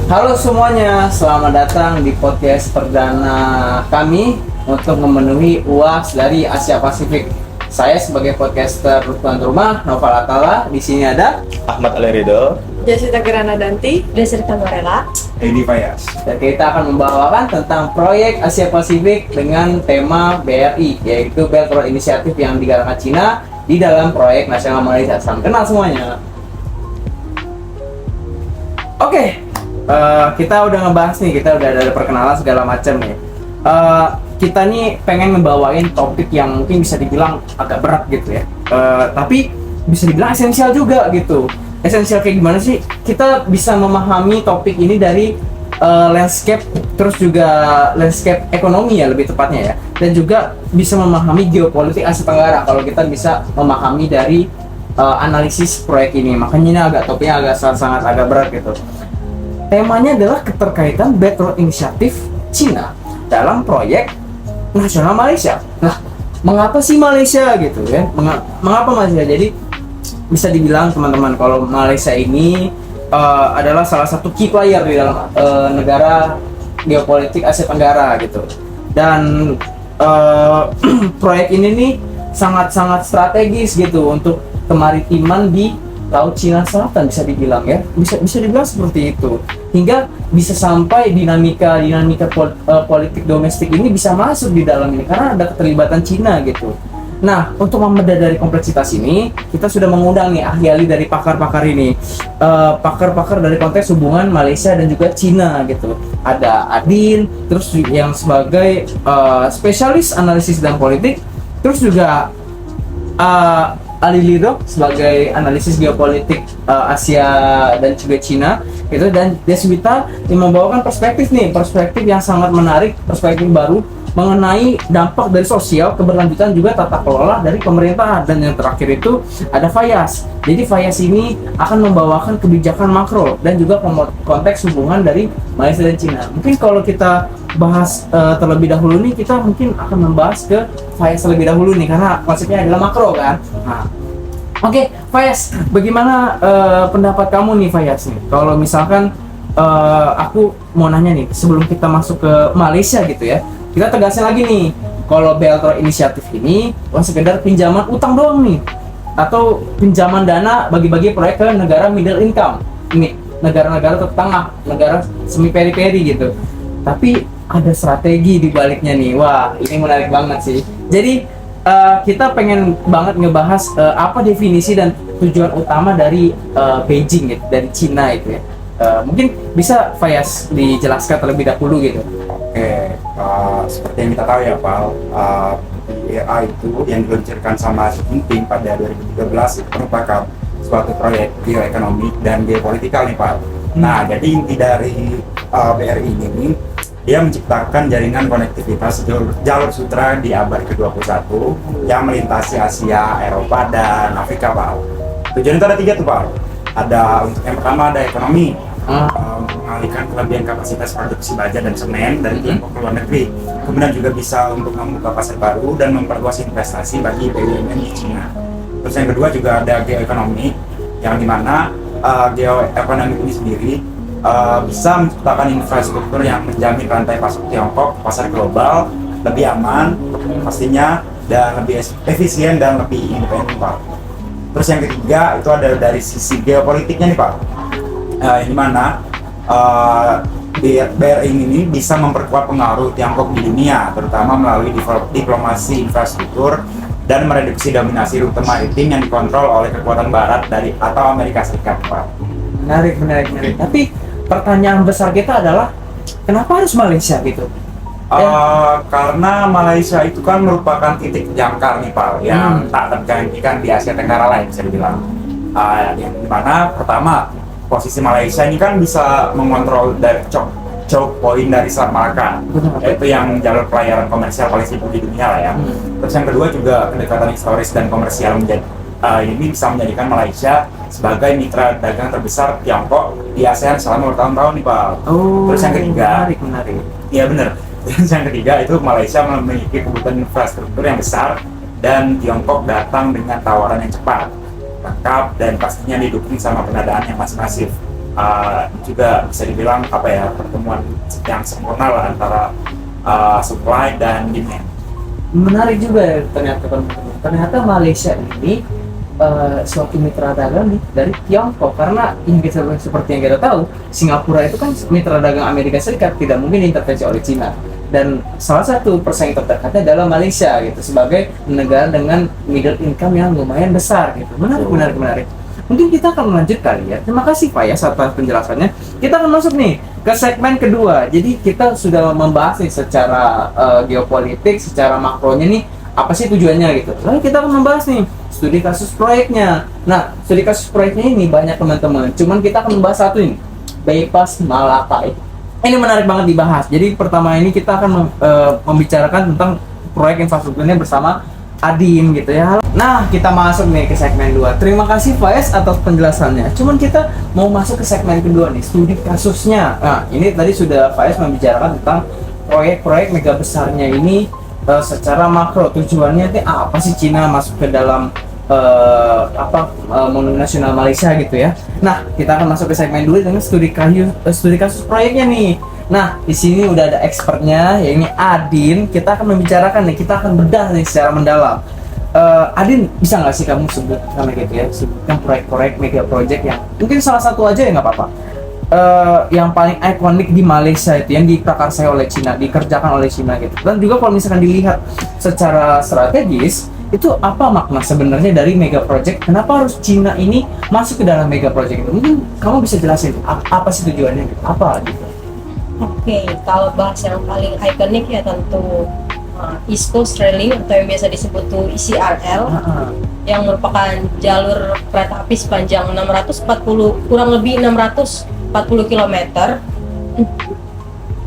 Halo semuanya, selamat datang di podcast perdana kami untuk memenuhi UAS dari Asia Pasifik. Saya sebagai podcaster tuan rumah, Noval Atala. Di sini ada Ahmad Alerido, Jasita Granadanti, Desirita Morela, Edi Fayas. dan kita akan membawakan tentang proyek Asia Pasifik dengan tema BRI, yaitu Belt Road Initiative yang digalakkan Cina di dalam proyek nasional Malaysia. Salam kenal semuanya. Oke, kita udah ngebahas nih, kita udah ada perkenalan segala macam nih. Kita nih pengen ngebawain topik yang mungkin bisa dibilang agak berat gitu ya, tapi bisa dibilang esensial juga gitu. Esensial kayak gimana sih? Kita bisa memahami topik ini dari landscape, terus juga landscape ekonomi ya lebih tepatnya ya, dan juga bisa memahami geopolitik Asia Tenggara kalau kita bisa memahami dari analisis proyek ini. Makanya ini topiknya sangat agak berat gitu. Temanya adalah keterkaitan Belt Road Initiative Cina dalam proyek nasional Malaysia. Nah, mengapa sih Malaysia gitu ya? Mengapa Malaysia? Jadi bisa dibilang teman-teman kalau Malaysia ini adalah salah satu key player di dalam negara geopolitik Asia Tenggara gitu. Dan proyek ini nih sangat-sangat strategis gitu untuk kemaritiman di Laut Cina Selatan, bisa dibilang ya, bisa dibilang seperti itu, hingga bisa sampai dinamika politik domestik ini bisa masuk di dalam ini karena ada keterlibatan Cina gitu. Nah, untuk membedah dari kompleksitas ini, kita sudah mengundang nih ahli-ahli dari pakar-pakar ini, pakar-pakar dari konteks hubungan Malaysia dan juga Cina gitu. Ada Adin, terus yang sebagai spesialis analisis dan politik, terus juga Ali Lido sebagai analisis geopolitik Asia dan juga Cina gitu, dan Deswita yang membawakan perspektif yang sangat menarik, perspektif baru mengenai dampak dari sosial, keberlanjutan juga tata kelola dari pemerintahan. Dan yang terakhir itu ada Fayas. Jadi Fayas ini akan membawakan kebijakan makro dan juga konteks hubungan dari Malaysia dan Cina. Mungkin kalau kita bahas terlebih dahulu nih, kita mungkin akan membahas ke Fayas terlebih dahulu nih karena konsepnya adalah makro kan. Nah, oke, Fayas, bagaimana pendapat kamu nih Fayas nih? Kalau misalkan aku mau nanya nih, sebelum kita masuk ke Malaysia gitu ya, kita tegasin lagi nih, kalau Belt Road Initiative ini bukan sekedar pinjaman utang doang nih, atau pinjaman dana bagi-bagi proyek ke negara middle income, ini negara-negara tertengah, negara semi periphery gitu. Tapi ada strategi di baliknya nih. Wah, ini menarik banget sih. Jadi kita pengen banget ngebahas apa definisi dan tujuan utama dari Beijing gitu, dari Cina itu ya. Mungkin bisa Fayas dijelaskan terlebih dahulu gitu. Oke, seperti yang kita tahu ya, Pak, BRI itu yang diluncurkan sama Xi Jinping pada 2013 itu merupakan suatu proyek geoekonomik dan geopolitikal nih, Pak. Nah, jadi inti dari BRI ini, dia menciptakan jaringan konektivitas jalur sutra di abad ke-21 yang melintasi Asia, Eropa, dan Afrika, Pak. Tujuan itu ada 3 tuh, Pak. Ada, untuk yang pertama ada ekonomi, mengalihkan kelebihan kapasitas produksi baja dan semen dari Tiongkok ke luar negeri. Kemudian juga bisa untuk membuka pasar baru dan memperluas investasi bagi BUMN di Cina. Terus yang kedua juga ada geoekonomi, yang dimana geoekonomi ini sendiri bisa menciptakan infrastruktur yang menjamin rantai pasok Tiongkok ke pasar global lebih aman pastinya, dan lebih efisien dan lebih independen, Pak. Terus yang ketiga itu ada dari sisi geopolitiknya nih, Pak, yang dimana BRI ini bisa memperkuat pengaruh Tiongkok di dunia, terutama melalui diplomasi infrastruktur dan mereduksi dominasi rute maritim yang dikontrol oleh kekuatan barat atau Amerika Serikat, Pak. Menarik. Tapi pertanyaan besar kita adalah kenapa harus Malaysia gitu? Karena Malaysia itu kan merupakan titik jangkar nih, Pak, yang tak tergantikan di Asia Tenggara lain, bisa dibilang. Yang dimana pertama, posisi Malaysia ini kan bisa mengontrol dari choke point dari Selat Malaka, yaitu yang jalur pelayaran komersial paling sibuk di dunia lah ya. Terus yang kedua juga kedekatan historis dan komersial ini bisa menjadikan Malaysia sebagai mitra dagang terbesar Tiongkok di ASEAN selama bertahun-tahun nih, Pak. Terus yang ketiga, menarik. Iya benar. Terus yang ketiga itu Malaysia memiliki kebutuhan infrastruktur yang besar dan Tiongkok datang dengan tawaran yang cepat, lengkap, dan pastinya didukung sama pendanaan yang masih masif. juga bisa dibilang apa ya, pertemuan yang sempurna lah antara supply dan demand. Menarik juga ya, ternyata teman-teman. Ternyata Malaysia ini suatu mitra dagang dari Tiongkok, karena yang kita seperti yang kita tahu, Singapura itu kan mitra dagang Amerika Serikat, tidak mungkin diintervensi oleh Cina. Dan salah satu persaing terdekatnya adalah Malaysia gitu, sebagai negara dengan middle income yang lumayan besar gitu. Menarik. Mungkin kita akan lanjut kali ya. Terima kasih Pak ya atas penjelasannya. Kita akan masuk nih ke segmen kedua. Jadi kita sudah membahas nih secara geopolitik, secara makronya nih apa sih tujuannya gitu. Lalu kita akan membahas nih studi kasus proyeknya. Nah, studi kasus proyeknya ini banyak teman-teman. Cuman kita akan membahas satu ini, Bypass Malaka. Ini menarik banget dibahas. Jadi pertama ini kita akan membicarakan tentang proyek infrastrukturnya bersama Adin gitu ya. Nah, kita masuk nih ke segmen 2. Terima kasih Faiz atas penjelasannya. Cuman kita mau masuk ke segmen kedua nih, studi kasusnya. Nah, ini tadi sudah Faiz membicarakan tentang proyek-proyek mega besarnya ini secara makro. Tujuannya itu apa sih Cina masuk ke dalam Monumen Nasional Malaysia gitu ya. Nah, kita akan masuk ke segmen 2 dengan studi kasus proyeknya nih. Nah, di sini udah ada expertnya, yaitu Adin. Kita akan membicarakan nih, kita akan bedah nih secara mendalam. Adin, bisa nggak sih kamu sebutkan gitu ya, sebutkan proyek-proyek mega project yang mungkin salah satu aja ya nggak apa-apa, yang paling ikonik di Malaysia itu, yang diprakarsai oleh Cina, dikerjakan oleh Cina gitu. Dan juga kalau misalkan dilihat secara strategis, itu apa makna sebenarnya dari mega project? Kenapa harus Cina ini masuk ke dalam mega project itu? Mungkin kamu bisa jelasin apa sih tujuannya gitu, apa gitu? Oke, kalau bahas yang paling ikonik ya tentu East Coast Rail Link atau yang biasa disebut tuh ECRL, yang merupakan jalur kereta api sepanjang kurang lebih 640 km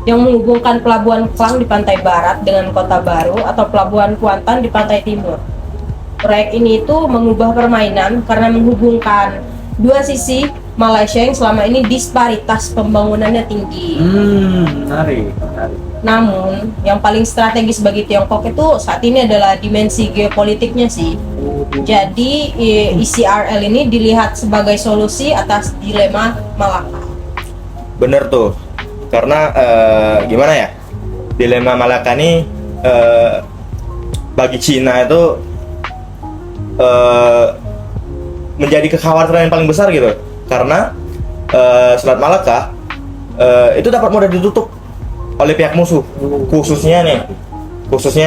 yang menghubungkan Pelabuhan Klang di pantai barat dengan Kota Baru atau Pelabuhan Kuantan di pantai timur. Proyek ini itu mengubah permainan karena menghubungkan dua sisi Malaysia yang selama ini disparitas pembangunannya tinggi. Menarik. Namun, yang paling strategis bagi Tiongkok itu saat ini adalah dimensi geopolitiknya sih. Jadi, ECRL ini dilihat sebagai solusi atas dilema Malaka. Bener tuh, karena gimana ya, dilema Malaka ini bagi Cina itu menjadi kekhawatiran yang paling besar gitu. Karena Selat Malaka itu dapat mudah ditutup oleh pihak musuh, khususnya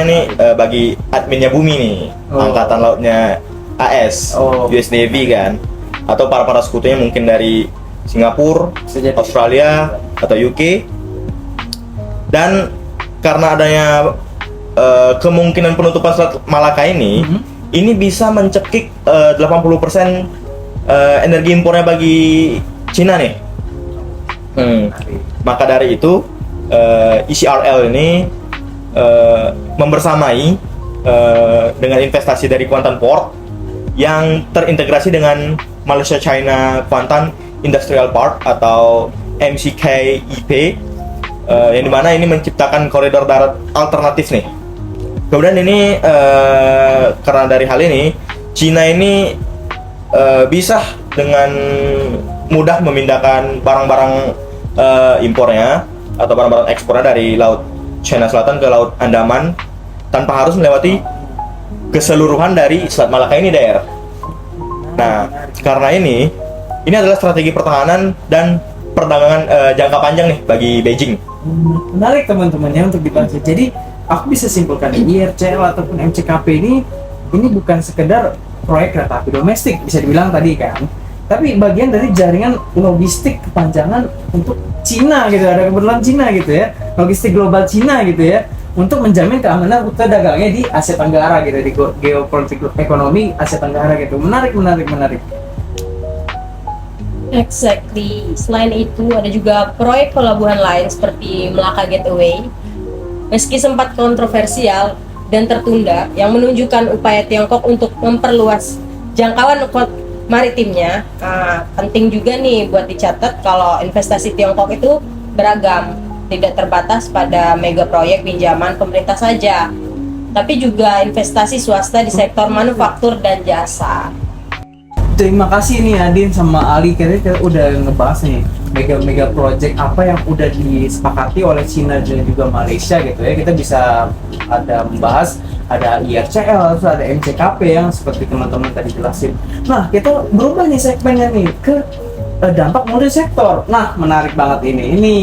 nih bagi adminnya bumi nih, angkatan lautnya AS, US Navy kan, atau para sekutunya mungkin dari Singapura, Australia atau UK. Dan karena adanya kemungkinan penutupan Selat Malaka ini bisa mencekik 80% energi impornya bagi Cina nih. Maka dari itu ECRL ini membersamai dengan investasi dari Kuantan Port yang terintegrasi dengan Malaysia China Kuantan Industrial Park atau MCKEP, yang dimana ini menciptakan koridor darat alternatif nih. Kemudian ini karena dari hal ini Cina ini bisa dengan mudah memindahkan barang-barang impornya atau barang-barang ekspornya dari Laut Cina Selatan ke Laut Andaman tanpa harus melewati keseluruhan dari Selat Malaka ini, daerah. Nah, karena ini adalah strategi pertahanan dan perdagangan jangka panjang nih bagi Beijing. Menarik teman-temannya untuk dibahas. Jadi aku bisa simpulkan IRCL ataupun MCKP ini bukan sekedar proyek kereta api domestik, bisa dibilang tadi kan, tapi bagian dari jaringan logistik kepanjangan untuk Cina gitu, ada kebetulan Cina gitu ya, logistik global Cina gitu ya, untuk menjamin keamanan rute dagangnya di Asia Tenggara gitu, di geopolitik ekonomi Asia Tenggara gitu. Menarik. Exactly. Selain itu ada juga proyek pelabuhan lain seperti Melaka Gateway. Meski sempat kontroversial dan tertunda, yang menunjukkan upaya Tiongkok untuk memperluas jangkauan maritimnya. Penting juga nih buat dicatat kalau investasi Tiongkok itu beragam, tidak terbatas pada mega proyek pinjaman pemerintah saja, tapi juga investasi swasta di sektor manufaktur dan jasa. terima kasih nih Adin sama Ali, kita udah ngebahas nih mega project apa yang udah disepakati oleh Cina dan juga Malaysia gitu ya. Kita bisa ada membahas, ada IRCL, terus ada MCKP yang seperti teman-teman tadi jelasin. Nah, kita berubah nih segmennya nih ke dampak multi sektor. Nah, menarik banget ini. Ini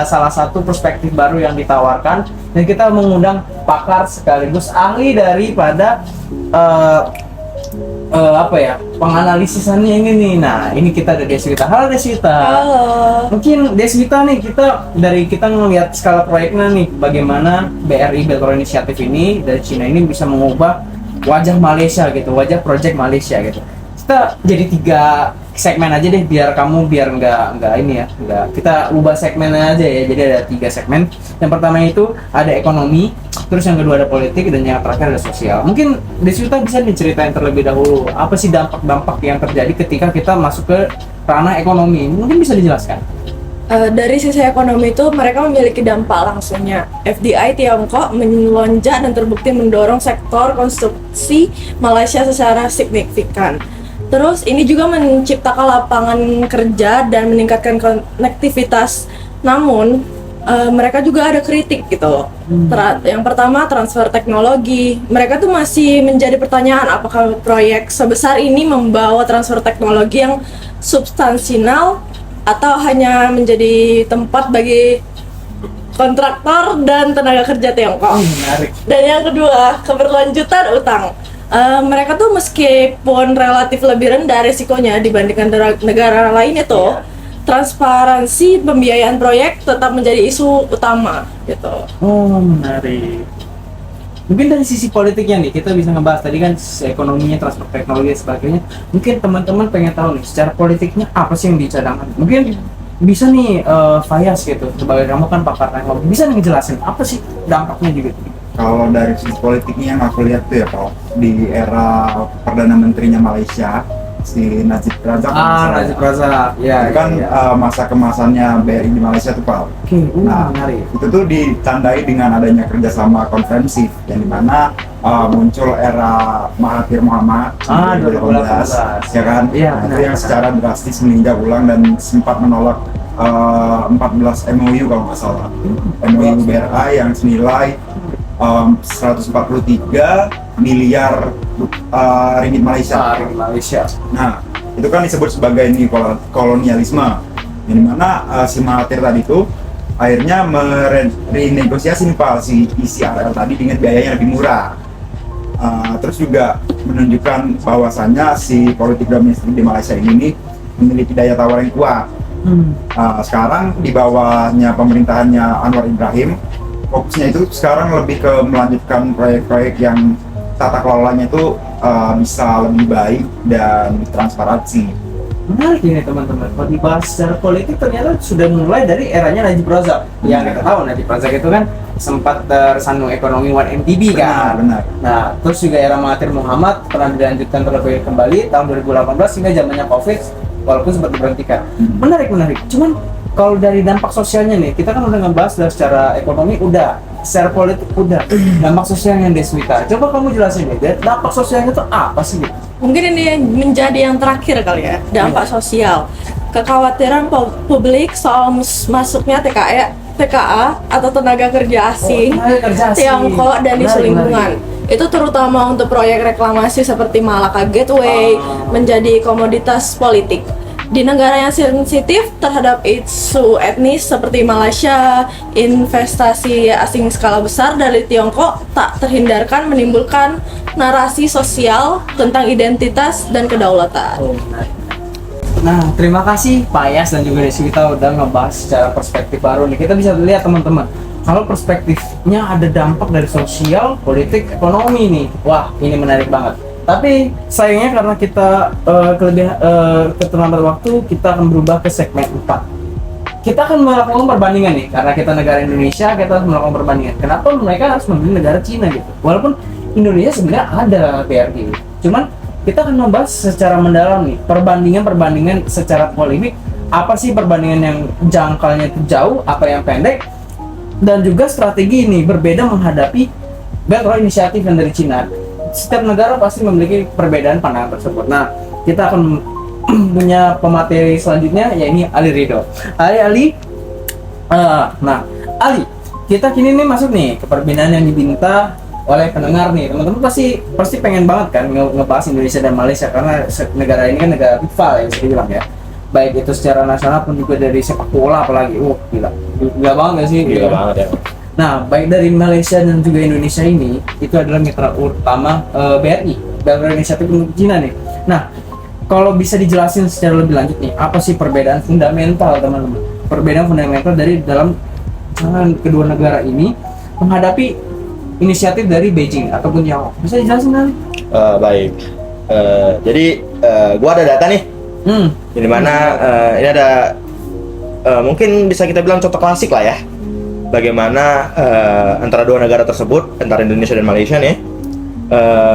salah satu perspektif baru yang ditawarkan, dan kita mengundang pakar sekaligus ahli daripada penganalisisannya ini nih. Nah, ini kita ada Deswita. Halo Deswita. Halo. Mungkin Deswita nih, kita ngelihat skala proyeknya nih, bagaimana BRI Belt Road Initiative ini dari Cina ini bisa mengubah wajah Malaysia gitu, wajah project Malaysia gitu. Kita jadi 3 segmen aja deh, biar nggak ini ya, kita ubah segmennya aja ya. Jadi ada 3 segmen. Yang pertama itu ada ekonomi, terus yang kedua ada politik, dan yang terakhir ada sosial. Mungkin Deswita bisa diceritain terlebih dahulu apa sih dampak-dampak yang terjadi ketika kita masuk ke ranah ekonomi. Mungkin bisa dijelaskan. Dari sisi ekonomi itu mereka memiliki dampak langsungnya. FDI Tiongkok melonjak dan terbukti mendorong sektor konstruksi Malaysia secara signifikan. Terus ini juga menciptakan lapangan kerja dan meningkatkan konektivitas. Namun mereka juga ada kritik gitu. Yang pertama, transfer teknologi. Mereka tuh masih menjadi pertanyaan, apakah proyek sebesar ini membawa transfer teknologi yang substansial atau hanya menjadi tempat bagi kontraktor dan tenaga kerja Tiongkok. Menarik. Dan yang kedua, keberlanjutan utang. Mereka tuh meskipun relatif lebih rendah risikonya dibandingkan negara lain itu, transparansi pembiayaan proyek tetap menjadi isu utama gitu. Oh, menarik. Mungkin dari sisi politiknya nih, kita bisa ngebahas tadi kan ekonominya, transfer teknologi dan sebagainya. Mungkin teman-teman pengen tahu nih, secara politiknya apa sih yang dicadangkan? Mungkin bisa nih Fayas gitu, sebagai kamu kan pakar teknologi, bisa nih ngejelasin apa sih dampaknya juga? Kalau dari sisi politiknya yang aku lihat tuh ya Pak, di era Perdana Menterinya Malaysia, si Najib Razak. Najib Razak, ya. Itu kan masa kemasannya BRI di Malaysia tuh Pak. Oke, Nah, menarik. itu tuh ditandai dengan adanya kerjasama konferensi, yang dimana muncul era Mahathir Mohamad 2018, ya kan? Iya, Nah, itu benar. yang secara drastis meninjau ulang dan sempat menolak 14 MOU kalau nggak salah. MOU BRI yang senilai 143 miliar ringgit Malaysia. Malaysia. Nah, itu kan disebut sebagai kolonialisme. Yang dimana si Mahathir tadi itu akhirnya merenegosiasi nih Pak si ICRL tadi dengan biayanya lebih murah. Terus juga menunjukkan bahwasannya si politik domestik di Malaysia ini nih memiliki daya tawar yang kuat. Sekarang di bawahnya pemerintahannya Anwar Ibrahim, fokusnya itu sekarang lebih ke melanjutkan proyek-proyek yang tata kelolanya itu bisa lebih baik dan transparansi. Menarik ini teman-teman, kalau dibahas secara politik ternyata sudah mulai dari eranya Najib Razak. Yang kita tahu Najib Razak itu kan sempat tersandung ekonomi 1MDB kan. Benar. Nah, terus juga era Mahathir Mohamad pernah dilanjutkan terlebih kembali tahun 2018 hingga zamannya Covid, walaupun sempat diberhentikan. Menarik. Cuman kalau dari dampak sosialnya nih, kita kan udah ngebahas dari secara ekonomi udah, secara politik udah, dampak sosialnya Deswita. Coba kamu jelasin deh, dampak sosialnya itu apa sih? Mungkin ini menjadi yang terakhir kali ya, dampak sosial. Kekhawatiran publik soal masuknya TKA atau tenaga kerja asing, Tiongkok dan isu lingkungan. Itu terutama untuk proyek reklamasi seperti Malacca Gateway menjadi komoditas politik. Di negara yang sensitif terhadap isu etnis seperti Malaysia, investasi asing skala besar dari Tiongkok tak terhindarkan menimbulkan narasi sosial tentang identitas dan kedaulatan. Nah, terima kasih Pak Yas dan juga Deswita udah ngebahas secara perspektif baru nih. Kita bisa lihat teman-teman, kalau perspektifnya ada dampak dari sosial, politik, ekonomi nih. Wah, ini menarik banget. Tapi sayangnya karena kita keterlambatan waktu, kita akan berubah ke segmen 4. Kita akan melakukan perbandingan nih, karena kita negara Indonesia, kita harus melakukan perbandingan. Kenapa mereka harus membeli negara Cina gitu? Walaupun Indonesia sebenarnya ada BRI, cuman kita akan membahas secara mendalam nih, perbandingan secara polemik. Apa sih perbandingan yang jangkauannya itu jauh, apa yang pendek, dan juga strategi ini berbeda menghadapi Belt Road Initiative yang dari Cina. Setiap negara pasti memiliki perbedaan pandangan tersebut. Nah, kita akan punya pemateri selanjutnya, yakni Ali Ridho. Ali, nah Ali, kita kini nih masuk nih ke perbincangan yang diminta oleh pendengar nih. Teman-teman pasti pengen banget kan ngebahas Indonesia dan Malaysia, karena negara ini kan negara rival ya, bisa dibilang ya, baik itu secara nasional pun juga dari sepak bola apalagi. Gila banget gak sih? Gila banget ya. Nah, baik dari Malaysia dan juga Indonesia ini, itu adalah mitra utama BRI, Belt Inisiatif untuk Cina nih. Nah, kalau bisa dijelasin secara lebih lanjut nih, apa sih perbedaan fundamental teman-teman? Perbedaan fundamental dari dalam kedua negara ini menghadapi inisiatif dari Beijing ataupun Tiongkok. Bisa dijelasin kali? Baik. Jadi gua ada data nih. Di mana ini ada mungkin bisa kita bilang contoh klasik lah ya. Bagaimana antara dua negara tersebut, antara Indonesia dan Malaysia nih,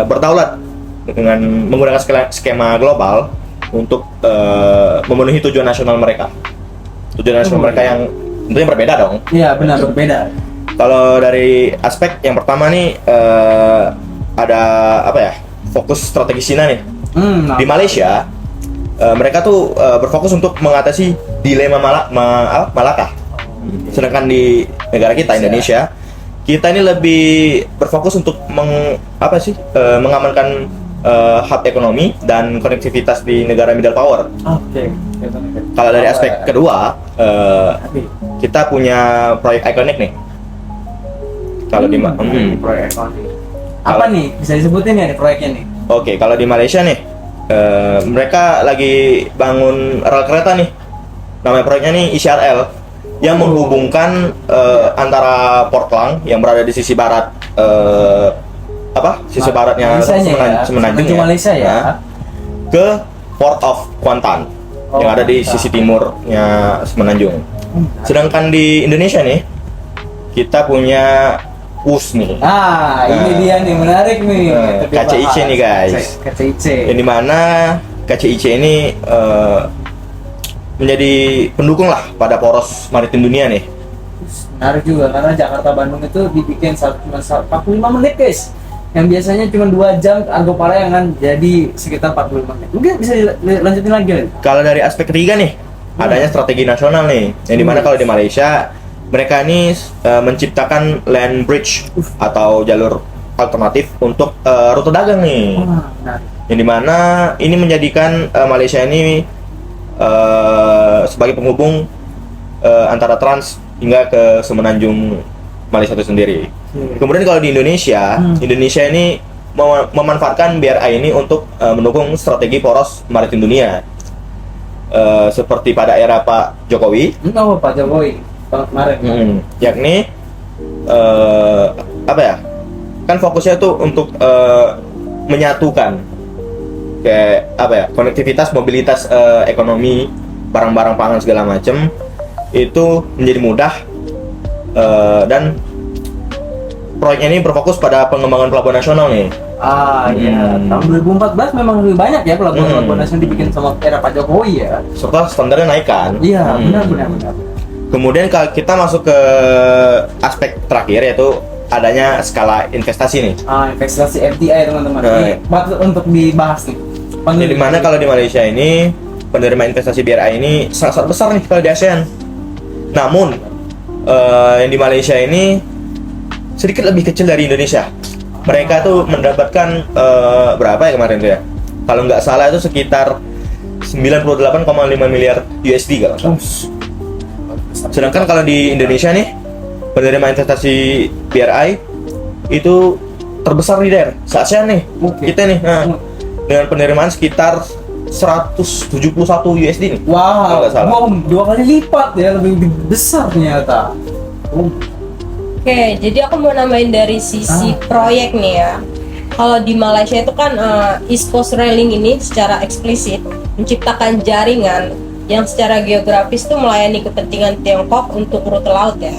berdaulat dengan menggunakan skema global untuk memenuhi tujuan nasional mereka. Tujuan nasional mereka yang tentunya berbeda dong. Iya, benar, berbeda. Kalau dari aspek yang pertama nih ada apa ya? Fokus strategi Cina nih. Di Malaysia mereka tuh berfokus untuk mengatasi dilema Malaka. Sedangkan di negara kita Indonesia, kita ini lebih berfokus untuk mengamankan hub ekonomi dan konektivitas di negara middle power. Oke. Kalau dari aspek kedua, kita punya proyek ikonik nih. Kalau di proyek ekonomi. Apa nih? Bisa disebutin ya proyeknya nih? Oke, kalau di Malaysia nih, mereka lagi bangun rel kereta nih. Namanya proyeknya nih ICRL, yang menghubungkan antara Port Klang yang berada di sisi barat sisi baratnya Semenanjung ya, Malaysia ya, ke Port of Kuantan yang ada di sisi timurnya Semenanjung. Sedangkan di Indonesia nih, kita punya WUS nih. Ini dia nih, menarik nih. KCIC nih guys. KCIC. Yang dimana KCIC ini menjadi pendukung lah pada poros maritim dunia nih. Menarik juga, karena Jakarta Bandung itu dibikin 45 menit guys. Yang biasanya cuma 2 jam Argo Parahyangan jadi sekitar 45 menit. Mungkin bisa dilanjutin lagi. Kalau dari aspek ketiga nih, adanya strategi nasional nih. Yang dimana kalau di Malaysia, mereka ini menciptakan land bridge atau jalur alternatif untuk rute dagang nih. Yang dimana ini menjadikan Malaysia ini sebagai penghubung antara trans hingga ke Semenanjung Malaysia itu sendiri. Kemudian kalau di Indonesia, Indonesia ini memanfaatkan BRI ini untuk mendukung strategi poros maritim dunia. Seperti pada era Pak Jokowi. Pak Jokowi kemarin. Yakni kan fokusnya tuh untuk menyatukan kayak konektivitas, mobilitas ekonomi, barang-barang pangan segala macam itu menjadi mudah, dan proyek ini berfokus pada pengembangan pelabuhan nasional nih. Iya, tahun 2014 memang lebih banyak ya pelabuhan nasional dibikin sama era Pak Jokowi ya. Serta standarnya naik kan. Iya, benar. Kemudian kalau kita masuk ke aspek terakhir, yaitu adanya skala investasi nih. Investasi FDI teman-teman. Ini patut untuk dibahas nih. Di mana kalau di Malaysia ini penerima investasi BRI ini sangat besar nih kalau di ASEAN. Namun yang di Malaysia ini sedikit lebih kecil dari Indonesia. Mereka tuh mendapatkan berapa ya kemarin tuh ya? Kalau nggak salah itu sekitar 98,5 miliar USD kalau nggak salah. Sedangkan kalau di Indonesia nih, penerima investasi BRI itu terbesar di daerah se-ASEAN nih. Kita nih, dengan penerimaan sekitar 171 USD nih. Wow, 2 kali lipat ya, lebih besar ternyata. Oke, jadi aku mau nambahin dari sisi proyek nih ya. Kalau di Malaysia itu kan East Coast Railing ini secara eksplisit menciptakan jaringan yang secara geografis tuh melayani kepentingan Tiongkok untuk rute laut ya.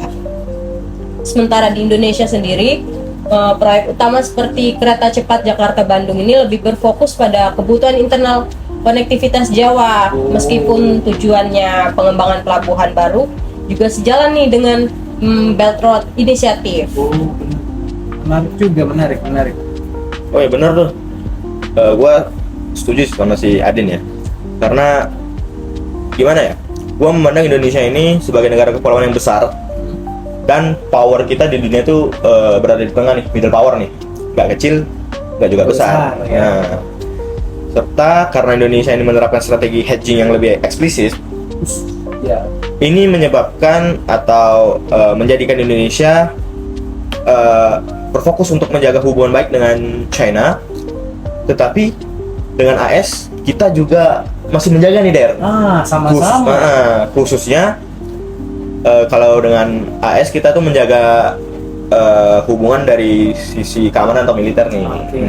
Sementara di Indonesia sendiri, proyek utama seperti kereta cepat Jakarta-Bandung ini lebih berfokus pada kebutuhan internal konektivitas Jawa, meskipun tujuannya pengembangan pelabuhan baru juga sejalan nih dengan Belt Road Initiative. Menarik juga, menarik. Oh ya benar tuh. Gua setuju sih sama si Adin ya. Karena gimana ya? Gua memandang Indonesia ini sebagai negara kepulauan yang besar dan power kita di dunia itu berada di tengah nih, middle power nih. Nggak kecil, nggak juga besar. Ya. Nah, serta karena Indonesia ini menerapkan strategi hedging yang lebih eksplisit, Ya. ini menyebabkan atau menjadikan Indonesia berfokus untuk menjaga hubungan baik dengan China, tetapi dengan AS kita juga masih menjaga nih Der. Sama-sama. Khususnya kalau dengan AS kita tuh menjaga hubungan dari sisi keamanan atau militer nih. Oke.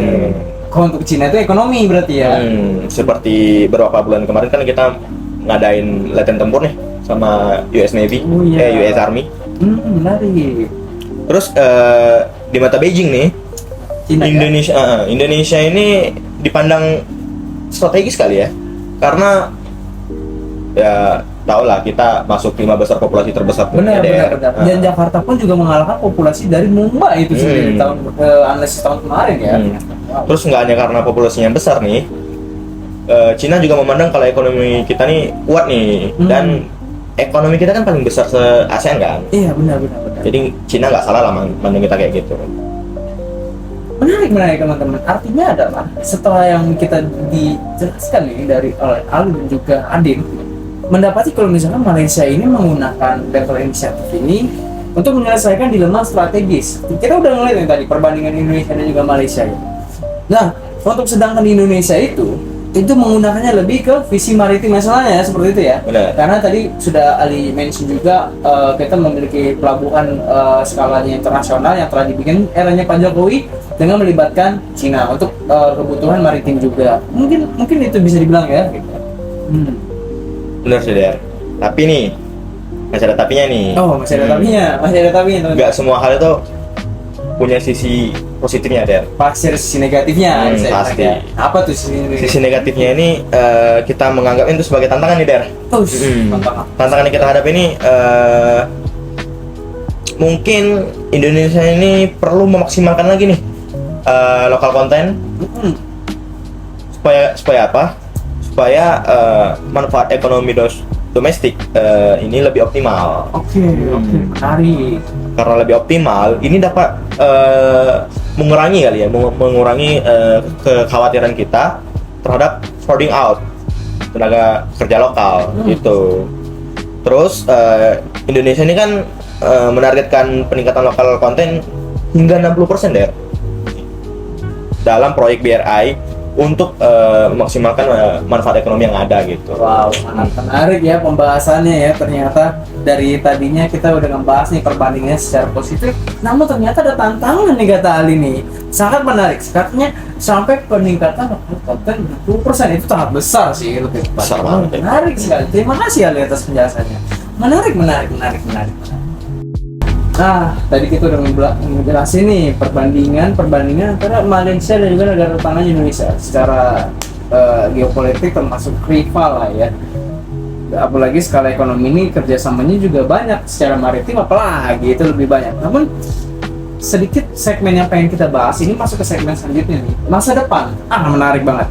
Kalau untuk Cina itu ekonomi berarti ya. Seperti beberapa bulan kemarin kan kita ngadain latihan tempur nih sama US Navy, Oh, iya. US Army. Menarik. Terus di mata Beijing nih, Cina ya? Indonesia ini dipandang strategis sekali ya, karena ya tau lah kita masuk 5 besar populasi terbesar Benar. Der. Dan Jakarta pun juga mengalahkan populasi dari Mumbai itu sendiri tahun analisis tahun kemarin ya. Wow. Terus nggak hanya karena populasinya besar nih, Cina juga memandang kalau ekonomi kita nih kuat nih, dan ekonomi kita kan paling besar se ASEAN kan. Iya benar. Jadi Cina nggak salah lah mandang kita kayak gitu. Menarik teman-teman. Artinya adalah setelah yang kita dijelaskan nih dari oleh Ali dan juga Adin, mendapati kalau misalkan Malaysia ini menggunakan level inisiatif ini untuk menyelesaikan dilema strategis. Kita udah ngeliat nih tadi perbandingan Indonesia dan juga Malaysia ya. Nah, untuk sedangkan di Indonesia itu menggunakannya lebih ke visi maritim masalahnya seperti itu ya. Benar. Karena tadi sudah Ali mention juga kita memiliki pelabuhan skalanya internasional yang telah dibikin eranya Pak Jokowi dengan melibatkan Cina untuk kebutuhan maritim juga. Mungkin itu bisa dibilang ya. Gitu. Bener sih Der. Tapi nih masih ada tapinya nih. Oh masih ada tapinya, teman-teman. Nggak semua hal itu punya sisi positifnya Der. Pasti ada sisi negatifnya. Saya Pasti. bilang ya. Apa tuh sisi negatifnya? Sisi negatifnya ini kita menganggap itu sebagai tantangan nih Der. Tantangan yang kita hadapi ini mungkin Indonesia ini perlu memaksimalkan lagi nih lokal konten supaya apa? Supaya manfaat ekonomi domestik ini lebih optimal. Oke, menarik. Karena lebih optimal, ini dapat mengurangi kali ya, mengurangi kekhawatiran kita terhadap crowding out tenaga kerja lokal gitu. Terus Indonesia ini kan menargetkan peningkatan lokal konten hingga 60% deh dalam proyek BRI untuk memaksimalkan manfaat ekonomi yang ada gitu. Wow, sangat menarik ya pembahasannya ya. Ternyata dari tadinya kita udah ngebahas nih perbandingannya secara positif, namun ternyata ada tantangan nih kata Ali nih. Sangat menarik, katanya sampai peningkatan konten 20% itu sangat besar sih, lebih Besar banget ya. Menarik sekali. Terima kasih Ali atas penjelasannya. Menarik. Nah, tadi kita udah ngejelasin nih perbandingan antara Malaysia dan juga negara tetangga Indonesia secara geopolitik termasuk rival lah ya. Apalagi skala ekonomi ini kerjasamanya juga banyak, secara maritim apalagi itu lebih banyak. Namun sedikit segmen yang pengen kita bahas ini masuk ke segmen selanjutnya nih, masa depan. Menarik banget.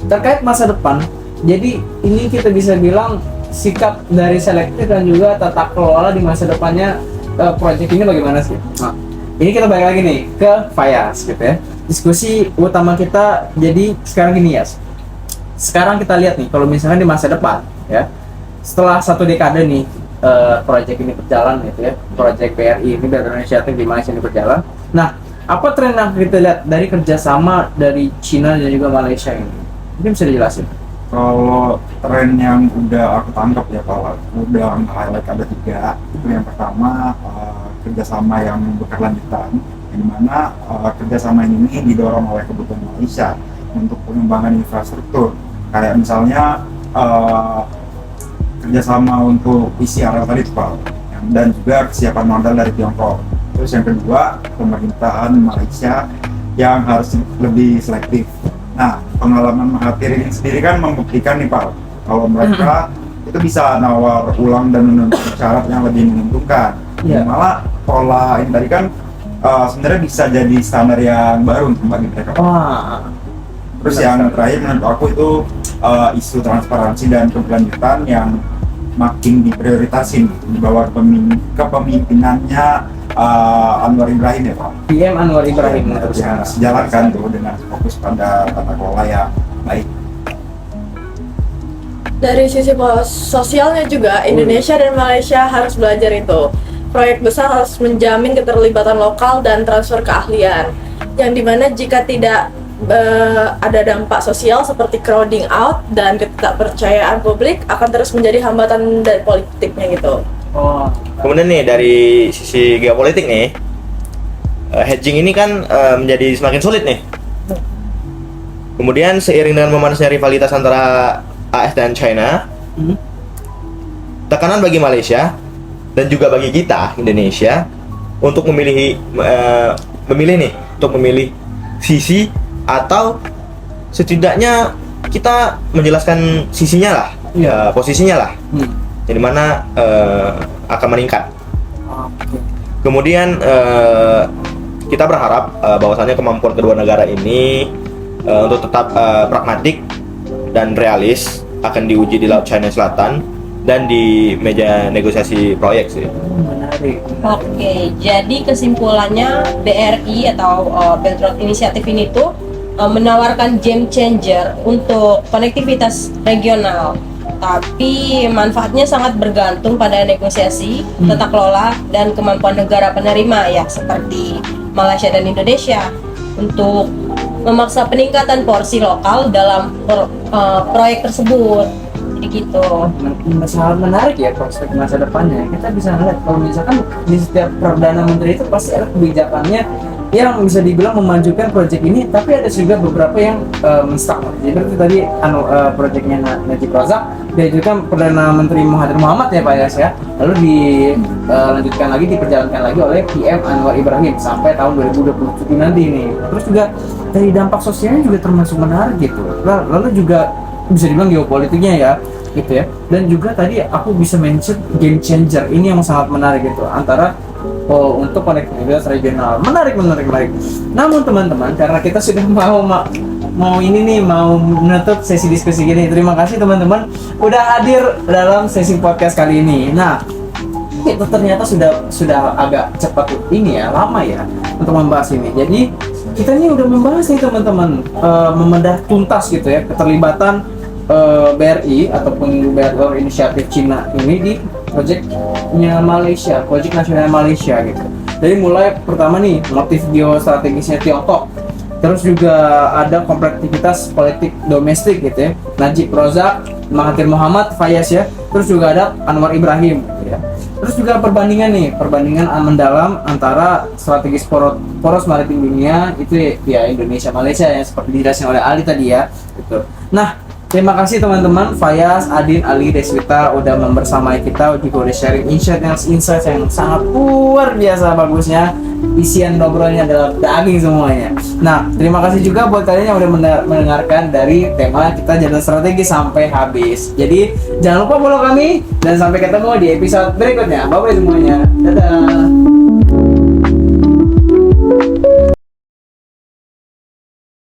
Terkait masa depan, jadi ini kita bisa bilang sikap dari selektif dan juga tata kelola di masa depannya proyek ini bagaimana sih? Nah, ini kita balik lagi nih ke Fayaz gitu ya. Diskusi utama kita jadi sekarang gini ya. Sekarang kita lihat nih kalau misalkan di masa depan ya, setelah 1 dekade nih proyek ini berjalan gitu ya, proyek BRI ini dari Indonesia di Malaysia ini berjalan. Nah, apa tren yang kita lihat dari kerjasama dari Cina dan juga Malaysia ini? Mungkin bisa dijelasin. Kalau tren yang udah aku tangkap ya, kalau udah highlight ada 3. Itu yang pertama kerjasama yang berkelanjutan, yang dimana kerjasama ini didorong oleh kebutuhan Malaysia untuk pengembangan infrastruktur, kayak misalnya kerjasama untuk PCR tadi itu Pak, dan juga kesiapan modal dari Tiongkok. Terus yang kedua, pemerintahan Malaysia yang harus lebih selektif. Nah, pengalaman Mahathir ini sendiri kan membuktikan nih Pak, kalau mereka itu bisa nawar ulang dan menentukan syarat yang lebih menguntungkan. Malah pola ini tadi kan sebenarnya bisa jadi standar yang baru untuk bagi mereka. Wah, Terus yang terakhir menurut aku itu isu transparansi dan keberlanjutan yang makin diprioritasin di bawah kepemimpinannya Anwar Ibrahim ya Pak. PM Anwar Ibrahim Terus sejalankan tuh dengan fokus pada tata kelola yang baik. Dari sisi sosialnya juga, Indonesia dan Malaysia harus belajar itu. Proyek besar harus menjamin keterlibatan lokal dan transfer keahlian. Yang dimana jika tidak ada dampak sosial seperti crowding out dan ketidakpercayaan publik akan terus menjadi hambatan dari politiknya gitu. Oh, Kemudian nih dari sisi geopolitik nih, hedging ini kan menjadi semakin sulit nih. Kemudian seiring dengan memanasnya rivalitas antara AS dan China, tekanan bagi Malaysia dan juga bagi kita Indonesia untuk memilih sisi atau setidaknya kita menjelaskan sisinya lah, posisinya lah, jadi mana akan meningkat. oke. Kemudian kita berharap bahwasannya kemampuan kedua negara ini untuk tetap pragmatik dan realis akan diuji di Laut China Selatan dan di meja negosiasi proyek sih. Menarik. Oke, jadi kesimpulannya BRI atau Belt Road Initiative ini tuh menawarkan game changer untuk konektivitas regional. Tapi manfaatnya sangat bergantung pada negosiasi, tata kelola, dan kemampuan negara penerima ya seperti Malaysia dan Indonesia untuk memaksa peningkatan porsi lokal dalam proyek tersebut. Jadi gitu. Sangat menarik ya prospek masa depannya. Kita bisa lihat kalau misalkan di setiap perdana menteri itu pasti ada kebijakannya yang bisa dibilang memajukan proyek ini, tapi ada juga beberapa yang menstag. Jadi itu tadi proyeknya Najib Razak diajukan Perdana Menteri Mahathir Muhammad ya Pak Yas ya, lalu dilanjutkan lagi, diperjalankan lagi oleh PM Anwar Ibrahim sampai tahun 2027 nanti nih. Terus juga dari dampak sosialnya juga termasuk menarik gitu. Lalu juga bisa dibilang geopolitiknya ya gitu ya, dan juga tadi aku bisa mention game changer ini yang sangat menarik gitu antara untuk konektivitas regional. Menarik. Namun teman-teman, karena kita sudah mau ini nih, mau menutup sesi diskusi gini. Terima kasih teman-teman udah hadir dalam sesi podcast kali ini. Nah, itu ternyata sudah agak cepat ini ya, lama ya untuk membahas ini. Jadi kita ini udah membahas nih teman-teman, membedah tuntas gitu ya keterlibatan BRI ataupun Belt Road Initiative Cina ini di proyeknya Malaysia, proyek nasional Malaysia gitu. Dari mulai pertama nih motif geostrategisnya Tiongkok, terus juga ada kompleksitas politik domestik gitu ya, Najib Razak, Mahathir Muhammad, Fayaz ya, terus juga ada Anwar Ibrahim gitu ya. Terus juga perbandingan mendalam antara strategis poros maritim dunia itu ya Indonesia Malaysia ya, seperti dijelaskan oleh Ali tadi ya gitu. Nah, terima kasih teman-teman, Fayaz, Adin, Ali, Deswita udah membersamai kita, juga udah sharing insight yang sangat luar biasa bagusnya. Isian ngobrolnya adalah daging semuanya. Nah, terima kasih juga buat kalian yang udah mendengarkan dari tema kita jalan strategi sampai habis. Jadi jangan lupa follow kami dan sampai ketemu di episode berikutnya. Bye bye semuanya. Dadah.